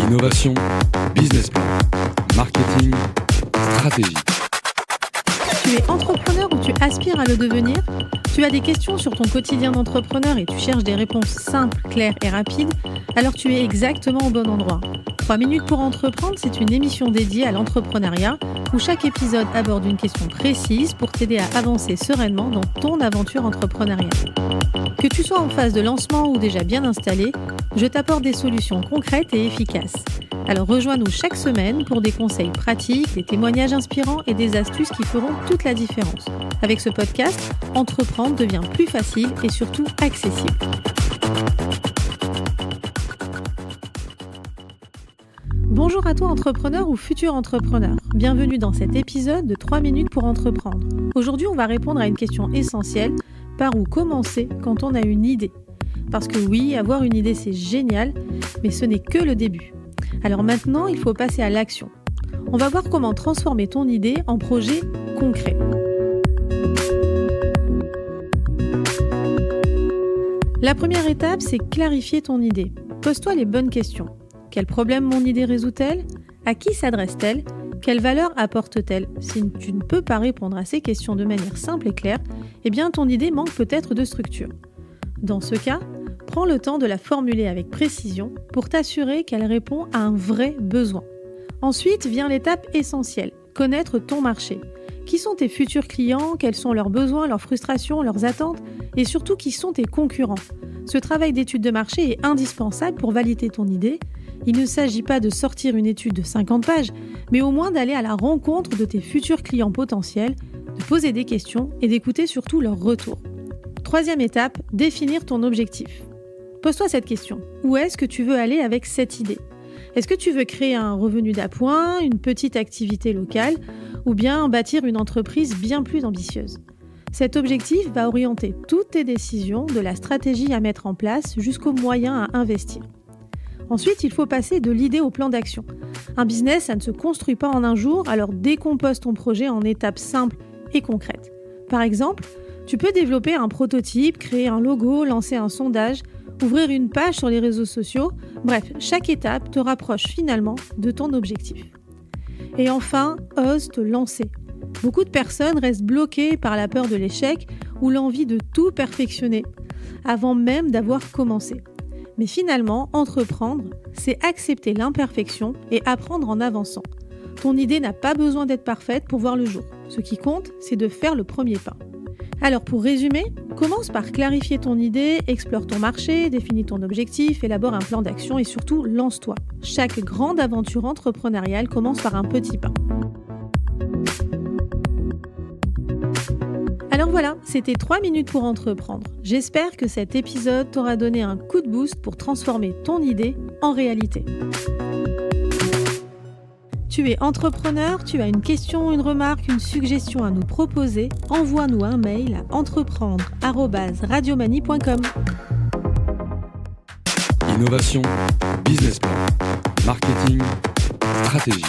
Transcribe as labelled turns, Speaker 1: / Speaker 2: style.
Speaker 1: Innovation, business plan, marketing, stratégie.
Speaker 2: Tu es entrepreneur ou tu aspires à le devenir ? Tu as des questions sur ton quotidien d'entrepreneur et tu cherches des réponses simples, claires et rapides ? Alors tu es exactement au bon endroit. 3 minutes pour entreprendre, c'est une émission dédiée à l'entrepreneuriat où chaque épisode aborde une question précise pour t'aider à avancer sereinement dans ton aventure entrepreneuriale. Que tu sois en phase de lancement ou déjà bien installé, je t'apporte des solutions concrètes et efficaces. Alors rejoins-nous chaque semaine pour des conseils pratiques, des témoignages inspirants et des astuces qui feront toute la différence. Avec ce podcast, entreprendre devient plus facile et surtout accessible. Bonjour à toi entrepreneur ou futur entrepreneur. Bienvenue dans cet épisode de 3 minutes pour entreprendre. Aujourd'hui, on va répondre à une question essentielle. Par où commencer quand on a une idée ? Parce que oui, avoir une idée c'est génial, mais ce n'est que le début. Alors maintenant, il faut passer à l'action. On va voir comment transformer ton idée en projet concret. La première étape, c'est clarifier ton idée. Pose-toi les bonnes questions. Quel problème mon idée résout-elle ? À qui s'adresse-t-elle ? Quelle valeur apporte-t-elle ? Si tu ne peux pas répondre à ces questions de manière simple et claire, eh bien ton idée manque peut-être de structure. Dans ce cas, prends le temps de la formuler avec précision pour t'assurer qu'elle répond à un vrai besoin. Ensuite vient l'étape essentielle, connaître ton marché. Qui sont tes futurs clients ? Quels sont leurs besoins, leurs frustrations, leurs attentes ? Et surtout, qui sont tes concurrents ? Ce travail d'étude de marché est indispensable pour valider ton idée. Il ne s'agit pas de sortir une étude de 50 pages, mais au moins d'aller à la rencontre de tes futurs clients potentiels, de poser des questions et d'écouter surtout leurs retours. Troisième étape, définir ton objectif. Pose-toi cette question. Où est-ce que tu veux aller avec cette idée ? Est-ce que tu veux créer un revenu d'appoint, une petite activité locale, ou bien bâtir une entreprise bien plus ambitieuse ? Cet objectif va orienter toutes tes décisions, de la stratégie à mettre en place jusqu'aux moyens à investir. Ensuite, il faut passer de l'idée au plan d'action. Un business, ça ne se construit pas en un jour, alors décompose ton projet en étapes simples et concrètes. Par exemple, tu peux développer un prototype, créer un logo, lancer un sondage, ouvrir une page sur les réseaux sociaux. Bref, chaque étape te rapproche finalement de ton objectif. Et enfin, ose te lancer. Beaucoup de personnes restent bloquées par la peur de l'échec ou l'envie de tout perfectionner avant même d'avoir commencé. Mais finalement, entreprendre, c'est accepter l'imperfection et apprendre en avançant. Ton idée n'a pas besoin d'être parfaite pour voir le jour. Ce qui compte, c'est de faire le premier pas. Alors pour résumer, commence par clarifier ton idée, explore ton marché, définis ton objectif, élabore un plan d'action et surtout lance-toi. Chaque grande aventure entrepreneuriale commence par un petit pas. Alors voilà, c'était 3 minutes pour entreprendre. J'espère que cet épisode t'aura donné un coup de boost pour transformer ton idée en réalité. Tu es entrepreneur, tu as une question, une remarque, une suggestion à nous proposer, envoie-nous un mail à entreprendre@radiomanie.com.
Speaker 1: Innovation, business plan, marketing, stratégie.